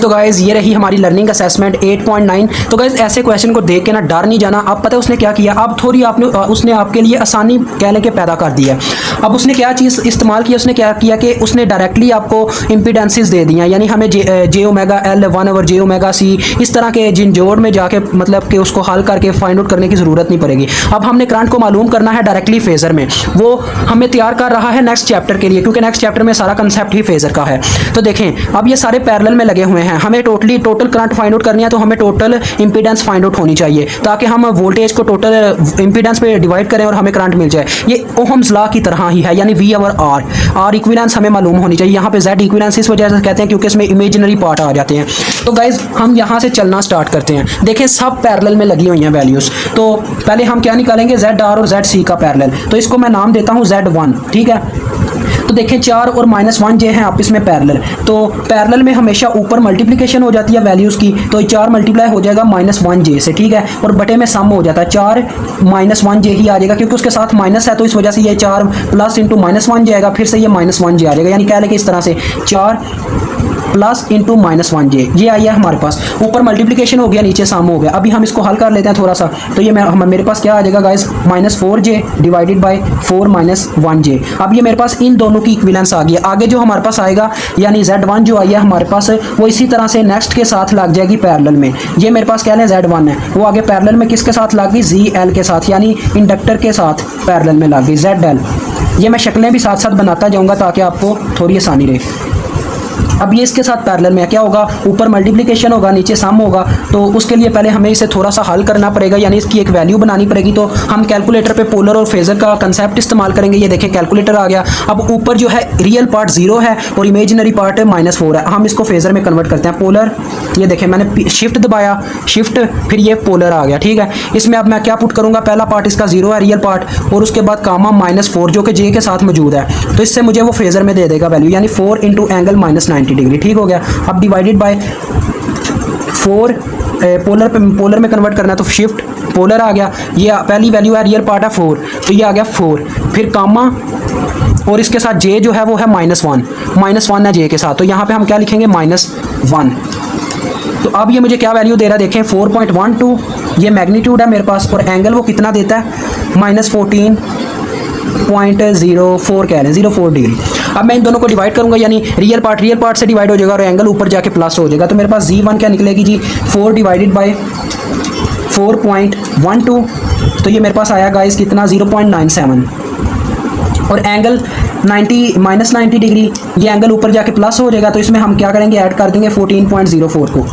तो गाइज ये रही हमारी लर्निंग असेसमेंट 8.9। तो गाइज ऐसे क्वेश्चन को देख के ना डर नहीं जाना। अब पता है उसने क्या किया, अब थोड़ी आपने उसने आपके लिए आसानी कह लें कि पैदा कर दी है। अब उसने क्या चीज़ इस्तेमाल किया, उसने क्या किया कि उसने डायरेक्टली आपको इम्पीडेंसेस दे दिया, यानी हमें J omega L 1/j omega C इस तरह के जिन जोड़ में जाके मतलब कि उसको हल करके फाइंड आउट करने की ज़रूरत नहीं पड़ेगी। अब हमने करंट को मालूम करना है डायरेक्टली फेजर में, वो हमें तैयार कर रहा है नेक्स्ट चैप्टर के लिए, क्योंकि नेक्स्ट चैप्टर में सारा कंसेप्ट ही फेजर का है। तो देखें अब ये सारे पैरेलल में लगे हुए हैं, हमें टोटल करंट फाइंड आउट करनी है, तो हमें टोटल इंपीडेंस फाइंड आउट होनी चाहिए ताकि हम वोल्टेज को टोटल इंपीडेंस पे डिवाइड करें और हमें करंट मिल जाए। ये ओहम्स लॉ की तरह ही है, यानी V और R इक्विवेलेंस हमें मालूम होनी चाहिए। यहाँ पे Z इक्विवेलेंस इस वजह से कहते हैं क्योंकि इसमें इमेजिनरी पार्ट आ जाते हैं। तो गाइज हम यहाँ से चलना स्टार्ट करते हैं। देखें सब पैरेलल में लगी हुई हैं वैल्यूज़। तो पहले हम क्या निकालेंगे, ZR और ZC का पैरेलल। तो इसको मैं नाम देता हूँ Z1, ठीक है। तो देखें 4 और -1j हैं आपस में पैरेलल। तो पैरेलल में हमेशा ऊपर मल्टीप्लिकेशन हो जाती है वैल्यूज़ की, तो 4 मल्टीप्लाई हो जाएगा -1j से, ठीक है। और बटे में सम हो जाता है, 4 -1j ही आ जाएगा क्योंकि उसके साथ माइनस है, तो इस वजह से ये 4 प्लस इंटू -1j आएगा, फिर से ये -1j आ जाएगा। यानी कह लें कि इस तरह से 4 प्लस इंटू -1j ये आई है हमारे पास। ऊपर मल्टीप्लिकेशन हो गया, नीचे सम हो गया। अभी हम इसको हल कर लेते हैं थोड़ा सा। तो ये मेरे पास क्या आ जाएगा guys, -4j divided by 4 -1j। अब ये मेरे पास इन दोनों की इक्विवेलेंस आ गई। आगे जो हमारे पास आएगा यानी Z1 जो आई है हमारे पास, वो इसी तरह से नेक्स्ट के साथ लग जाएगी पैरेलल में। ये मेरे पास कह लें Z1 है, वो आगे पैरेलल में किसके साथ लग गई, ZL के साथ, यानी इंडक्टर के साथ पैरेलल में लग गई ZL। ये मैं शक्लें भी साथ साथ बनाता जाऊँगा ताकि आपको थोड़ी आसानी रहे। अब ये इसके साथ पैरेलल में क्या होगा, ऊपर मल्टीप्लिकेशन होगा, नीचे सम होगा। तो उसके लिए पहले हमें इसे थोड़ा सा हल करना पड़ेगा, यानी इसकी एक वैल्यू बनानी पड़ेगी। तो हम कैलकुलेटर पे पोलर और फेजर का कंसेप्ट इस्तेमाल करेंगे। ये देखें कैलकुलेटर आ गया। अब ऊपर जो है रियल पार्ट 0 है और इमेजिनरी पार्ट -4 है। हम इसको फेजर में कन्वर्ट करते हैं। पोलर, ये देखें मैंने शिफ्ट दबाया, शिफ्ट फिर ये पोलर आ गया, ठीक है। इसमें अब मैं क्या पुट करूँगा, पहला पार्ट इसका 0 है रियल पार्ट, और उसके बाद कामा -4 जो कि j के साथ मौजूद है। तो इससे मुझे वो फेजर में दे देगा वैल्यू, यानी 4 इंटू एंगल -90 डिग्री, ठीक हो गया। अब डिवाइडेड बाय 4 पोलर में कन्वर्ट करना है, तो शिफ्ट पोलर आ गया। ये पहली वैल्यू है रियल पार्ट है 4, तो ये आ गया 4, फिर कामा और इसके साथ j जो है वो है -1 है j के साथ। तो यहाँ पे हम क्या लिखेंगे, -1। तो अब ये मुझे क्या वैल्यू दे रहा है, देखें 4.12 ये मैग्नीट्यूड है मेरे पास, और एंगल वो कितना देता है, -14.04 कह लें, 04 डिग्री। अब मैं इन दोनों को डिवाइड करूंगा, यानी रियल पार्ट से डिवाइड हो जाएगा और एंगल ऊपर जाके प्लस हो जाएगा। तो मेरे पास Z1 क्या निकलेगी जी, 4 डिवाइडेड बाय 4.12। तो ये मेरे पास आया गाइस कितना, 0.97, और एंगल -90 डिग्री, ये एंगल ऊपर जाके प्लस हो जाएगा। तो इसमें हम क्या करेंगे, ऐड कर देंगे 14.04 को।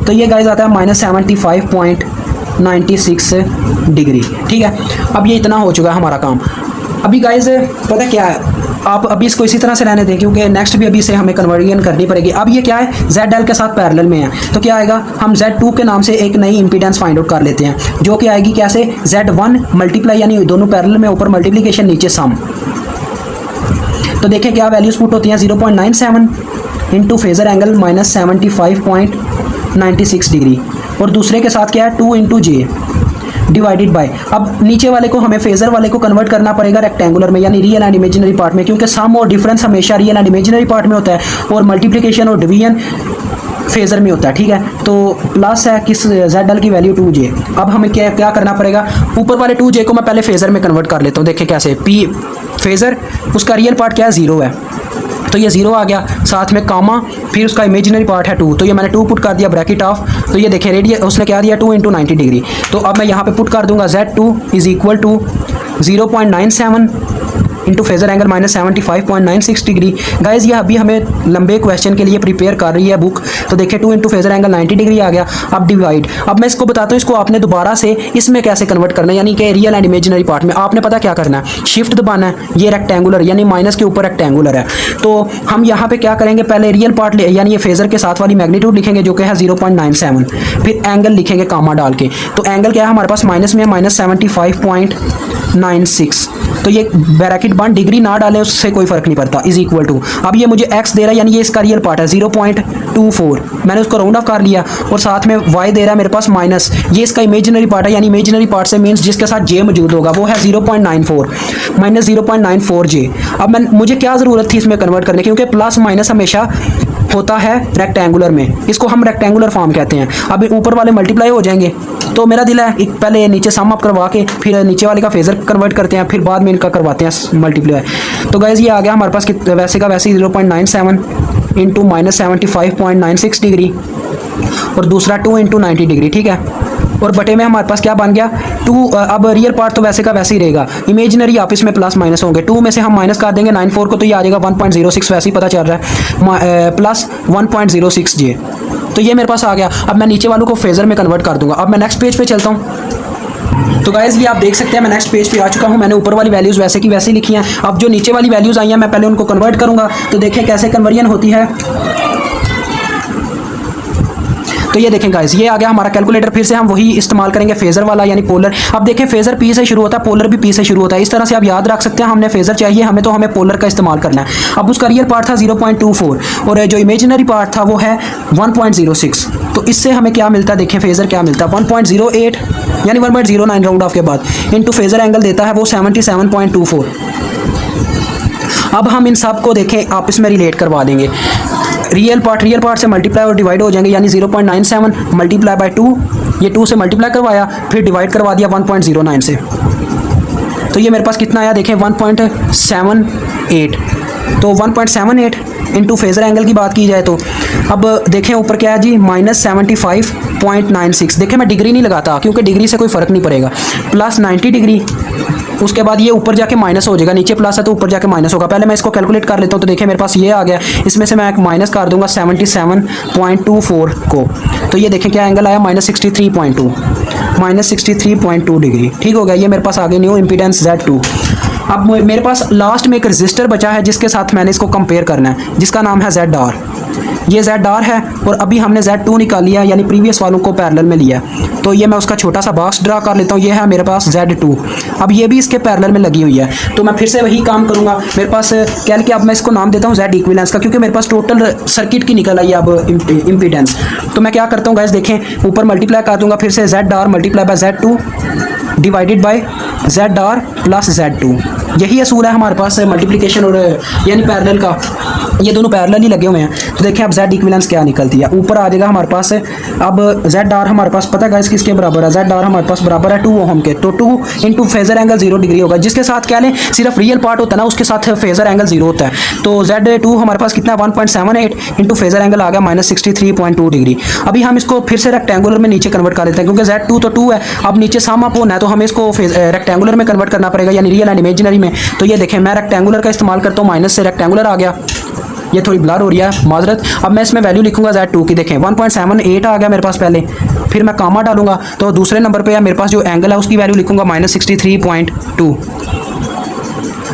तो ये गाइस आता है -75.96 डिग्री, ठीक है। अब ये इतना हो चुका है हमारा काम। अभी गाइस पता क्या है, आप अभी इसको इसी तरह से रहने दें क्योंकि नेक्स्ट भी अभी से हमें कन्वर्जन करनी पड़ेगी। अब ये क्या है, ZL के साथ पैरेलल में है, तो क्या आएगा, हम Z2 के नाम से एक नई इंपीडेंस फाइंड आउट कर लेते हैं, जो कि आएगी कैसे, Z1 मल्टीप्लाई, यानी दोनों पैरेलल में ऊपर मल्टीप्लिकेशन नीचे सम। तो देखें क्या वैल्यूज पुट होती हैं, 0.97 इंटू फेजर एंगल -75.96 डिग्री, और दूसरे के साथ क्या है 2 इंटू j डिवाइडेड बाय। अब नीचे वाले को हमें फेजर वाले को कन्वर्ट करना पड़ेगा रेक्टेंगुलर में, यानी रियल एंड इमेजिनरी पार्ट में, क्योंकि सम और डिफरेंस हमेशा रियल एंड इमेजिनरी पार्ट में होता है और मल्टीप्लिकेशन और डिवीजन फेजर में होता है, ठीक है। तो प्लस है किस, ZL की वैल्यू 2j। अब हमें क्या करना पड़ेगा, ऊपर वाले 2j को मैं पहले फेजर में कन्वर्ट कर लेता हूँ। देखें कैसे, P फेजर उसका रियल पार्ट क्या है, 0 है, तो ये 0 आ गया, साथ में कामा, फिर उसका इमेजिनरी पार्ट है 2, तो ये मैंने 2 पुट कर दिया ब्रैकेट ऑफ। तो ये देखें रेडियस उसने क्या दिया, 2 इंटू 90 डिग्री। तो अब मैं यहाँ पे पुट कर दूंगा Z2 is equal to 0.97 into phasor angle -75.96 degree. Guys ये अभी हमें लंबे क्वेश्चन के लिए प्रिपेयर कर रही है बुक। तो देखिए 2 इंटू फेजर एंगल 90 डिग्री आ गया। अब डिवाइड, अब मैं इसको बताता हूँ, इसको आपने दोबारा से इसमें कैसे कन्वर्ट करना है, यानी कि रियल एंड इमेजिनरी पार्ट में। आपने पता क्या करना है, शिफ्ट दबाना है, ये रेक्टेंगुलर यानी माइनस के ऊपर रेक्टेंगुलर है। तो हम यहाँ पे क्या करेंगे, पहले रियल पार्ट यानी ये फेजर के साथ वाली मैग्नीट्यूड लिखेंगे जो कि है 0.97, फिर एंगल लिखेंगे कामा डाल के। तो एंगल क्या है हमारे पास, माइनस में -75.96। तो ये ब्रैकेट बंद, डिग्री ना डालें उससे कोई फर्क नहीं पड़ता, इज इक्वल टू। अब ये मुझे x दे रहा है, यानी ये इसका रियल पार्ट है 0.24, मैंने उसको राउंड ऑफ कर लिया, और साथ में y दे रहा है मेरे पास माइनस, ये इसका इमेजिनरी पार्ट है, यानी इमेजिनरी पार्ट से मीन्स जिसके साथ j मौजूद होगा वो है 0.94 -0.94 j। अब मुझे क्या ज़रूरत थी इसमें कन्वर्ट करने की, क्योंकि प्लस माइनस हमेशा होता है रेक्टेंगुलर में, इसको हम रेक्टेंगुलर फॉर्म कहते हैं। अब ऊपर वाले मल्टीप्लाई हो जाएंगे, तो मेरा दिल है पहले नीचे सम अप करवा के फिर नीचे वाले का फेजर कन्वर्ट करते हैं, फिर बाद में इनका करवाते हैं मल्टीप्लाई। तो गाइज ये आ गया हमारे पास वैसे का वैसे 0.97 इंटू -75.96 डिग्री और दूसरा 2 इंटू 90 डिग्री, ठीक है। और बटे में हमारे पास क्या बन गया 2। अब रियल पार्ट तो वैसे का वैसे ही रहेगा, इमेजिनरी आप इसमें प्लस माइनस होंगे। 2 में से हम माइनस कर देंगे 94 को, तो ये आ जाएगा 1.06, वैसे ही पता चल रहा है, प्लस 1.06 जे। तो ये मेरे पास आ गया। अब मैं नीचे वालों को फेजर में कन्वर्ट कर दूंगा। अब मैं नेक्स्ट पेज पे चलता हूँ। तो गाइज ये आप देख सकते हैं मैं नेक्स्ट पेज पे आ चुका हूँ। मैंने ऊपर वाली वैल्यूज़ वैसे की वैसे लिखी हैं। अब जो नीचे वाली वैल्यूज़ आई हैं मैं पहले उनको कन्वर्ट करूँगा, तो देखें कैसे कन्वर्जन होती है। तो ये देखें गाइस, ये आ गया हमारा कैलकुलेटर। फिर से हम वही इस्तेमाल करेंगे फेजर वाला, यानी पोलर। अब देखें फेजर पी से शुरू होता है, पोलर भी पी से शुरू होता है। इस तरह से आप याद रख सकते हैं। हमने फेजर चाहिए हमें, तो हमें पोलर का इस्तेमाल करना है। अब उसका रियल पार्ट था 0.24 और जो इमेजिनरी पार्ट था वो है 1.06। तो इससे हमें क्या मिलता है, देखें फेजर क्या मिलता है 1.08 यानी 1.09 राउंड ऑफ के बाद इंटू फेजर एंगल देता है वो 77.24। अब हम इन सब को देखें आपस में रिलेट करवा देंगे। रियल पार्ट से मल्टीप्लाई और डिवाइड हो जाएंगे, यानी 0.97 मल्टीप्लाई बाय 2, ये 2 से मल्टीप्लाई करवाया फिर डिवाइड करवा दिया 1.09 से। तो ये मेरे पास कितना आया देखें 1.78। तो 1.78 इंटू फेजर एंगल की बात की जाए तो अब देखें ऊपर क्या है जी -75.96। देखें मैं डिग्री नहीं लगाता क्योंकि डिग्री से कोई फ़र्क नहीं पड़ेगा, प्लस 90 डिग्री। उसके बाद ये ऊपर जाके माइनस हो जाएगा, नीचे प्लस है तो ऊपर जाके माइनस होगा। पहले मैं इसको कैलकुलेट कर लेता हूँ। तो देखिए मेरे पास ये आ गया, इसमें से मैं एक माइनस कर दूंगा 77.24 को। तो ये देखें क्या एंगल आया -63.2 डिग्री, ठीक हो गया। ये मेरे पास आ गई न्यू इम्पीडेंस Z2। अब मेरे पास लास्ट में एक रजिस्टर बचा है जिसके साथ मैंने इसको कंपेयर करना है, जिसका नाम है ZR। ये ZR है और अभी हमने Z2 निकाल लिया, यानी प्रीवियस वालों को पैरेलल में लिया। तो ये मैं उसका छोटा सा बॉक्स ड्रा कर लेता हूँ। ये है मेरे पास Z2। अब ये भी इसके पैरेलल में लगी हुई है, तो मैं फिर से वही काम करूँगा। मेरे पास कह के अब मैं इसको नाम देता हूँ Z इक्विवेलेंस का, क्योंकि मेरे पास टोटल सर्किट की निकल आई है अब इम्पीडेंस। तो मैं क्या करता हूँ गाइस, देखें ऊपर मल्टीप्लाई कर दूँगा फिर से ZR multiply by Z2 divided by ZR plus Z2। यही असूल है हमारे पास मल्टीप्लिकेशन और यानी पैरेलल का, ये दोनों पैरेलल ही लगे हुए हैं। तो देखें अब Z इक्विवेलेंस क्या निकलती है, ऊपर आ जाएगा हमारे पास। अब ZR हमारे पास पता है गाइस किसके बराबर है, ZR हमारे पास बराबर है 2 ओहम के। तो 2 इंटू फेजर एंगल 0 डिग्री होगा, जिसके साथ क्या लें सिर्फ रियल पार्ट होता है ना, उसके साथ फेजर एंगल 0 होता है। तो Z2 हमारे पास कितना है 1.78 इंटू फेजर एंगल आ गया -63.2 डिग्री। अभी हम इसको फिर से रेक्टेंगुलर में नीचे कन्वर्ट कर लेते हैं, क्योंकि Z2 तो 2 है। अब नीचे सम अप होना है तो हमें इसको रेक्टेंगुलर में कन्वर्ट करना पड़ेगा, यानी रियल एंड इमेजिनरी में। तो ये देखें मैं रेक्टेंगुलर का इस्तेमाल करता हूँ, माइनस से रेक्टेंगुलर आ गया। ये थोड़ी ब्लर हो रही है, माजरत। अब मैं इसमें वैल्यू लिखूंगा Z2 की, देखें 1.78 आ गया मेरे पास पहले, फिर मैं कामा डालूंगा तो दूसरे नंबर पे है मेरे पास जो एंगल है उसकी वैल्यू लिखूंगा -63.2।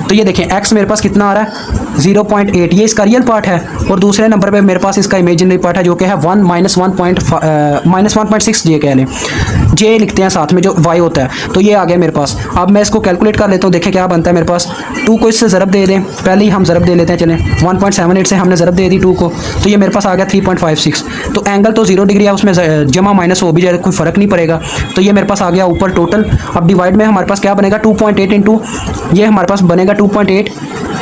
तो ये देखें x मेरे पास कितना आ रहा है 0.8, ये इसका रियल पार्ट है। और दूसरे नंबर पे मेरे पास इसका इमेजिनरी पार्ट है जो कि है -1.6 जे कह लें, जे लिखते हैं साथ में जो y होता है। तो ये आ गया मेरे पास। अब मैं इसको कैलकुलेट कर लेता हूँ, देखें क्या बनता है मेरे पास। 2 को इससे ज़रब दे दें, पहले ही हम ज़रब दे लेते हैं, चलें 1.78 से हमने ज़रब दे दी 2 को, तो ये मेरे पास आ गया 3.56। तो एंगल तो 0 डिग्री है, उसमें जमा माइनस हो भी जाए कोई फ़र्क नहीं पड़ेगा। तो ये मेरे पास आ गया ऊपर टोटल। अब डिवाइड में हमारे पास क्या बनेगा 2.8 इंटू ये हमारे पास बनेगा 2.8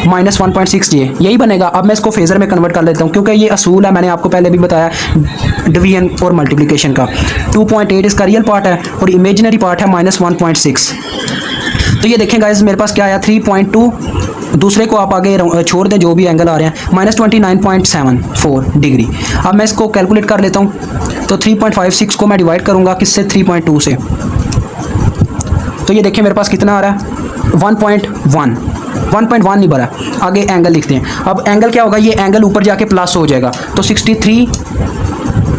-1.6 जे, यही बनेगा। अब मैं इसको फेजर में कन्वर्ट कर लेता हूँ, क्योंकि ये असूल है, मैंने आपको पहले भी बताया डिवीजन और मल्टीप्लिकेशन का। 2.8 इसका रियल पार्ट है और इमेजिनरी पार्ट है -1.6। तो ये देखें गाइस मेरे पास क्या आया 3.2, दूसरे को आप आगे छोड़ दें जो भी एंगल आ रहे हैं, -29.74 डिग्री। अब मैं इसको कैलकुलेट कर लेता हूँ। तो 3.56 को मैं डिवाइड करूँगा किससे 3.2 से, तो ये देखें मेरे पास कितना आ रहा है 1.1 नहीं भरा। आगे एंगल लिखते हैं। अब एंगल क्या होगा, ये एंगल ऊपर जाके प्लस हो जाएगा। तो 63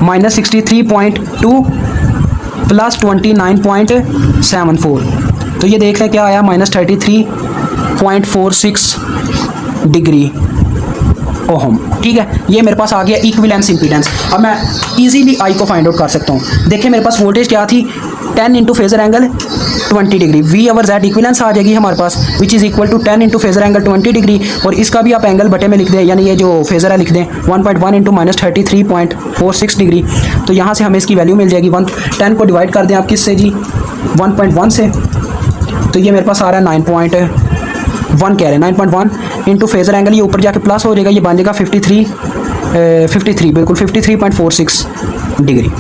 -63.2 प्लस 29.74। तो ये देख लें क्या आया -33.46 डिग्री ओहम, ठीक है। ये मेरे पास आ गया इक्विवेलेंस इंपीडेंस। अब मैं इजीली आई को फाइंड आउट कर सकता हूँ। देखिए मेरे पास वोल्टेज क्या थी 10 into phasor angle 20 degree, V over Z equivalence आ जाएगी हमारे पास, which is equal to 10 into phasor angle 20 degree. और इसका भी आप एंगल बटे में लिख दें, यानी ये जो फेजर है लिख दें 1.1 इंटू -33.46 डिग्री। तो यहाँ से हमें इसकी वैल्यू मिल जाएगी 10 को डिवाइड कर दें आप किससे जी 1.1 से, तो ये मेरे पास आ रहा है 9.1 कह रहे हैं 9.1 इंटू फेजर एंगल, ये ऊपर जाके प्लस हो जाएगा, ये बन जाएगा 53, बिल्कुल 53.46 डिग्री।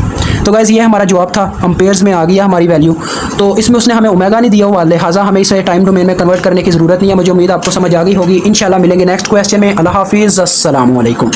तो गाइज़ ये हमारा जवाब था, अम्पेयर्स में आ गया हमारी वैल्यू। तो इसमें उसने हमें ओमेगा नहीं दिया हुआ, लिहाजा हमें इसे टाइम डोमेन में कन्वर्ट करने की ज़रूरत नहीं है। मुझे उम्मीद आपको समझ आ गई होगी। इंशाल्लाह मिलेंगे नेक्स्ट क्वेश्चन में। अल्लाह हाफिज़, अस्सलाम वालेकुम।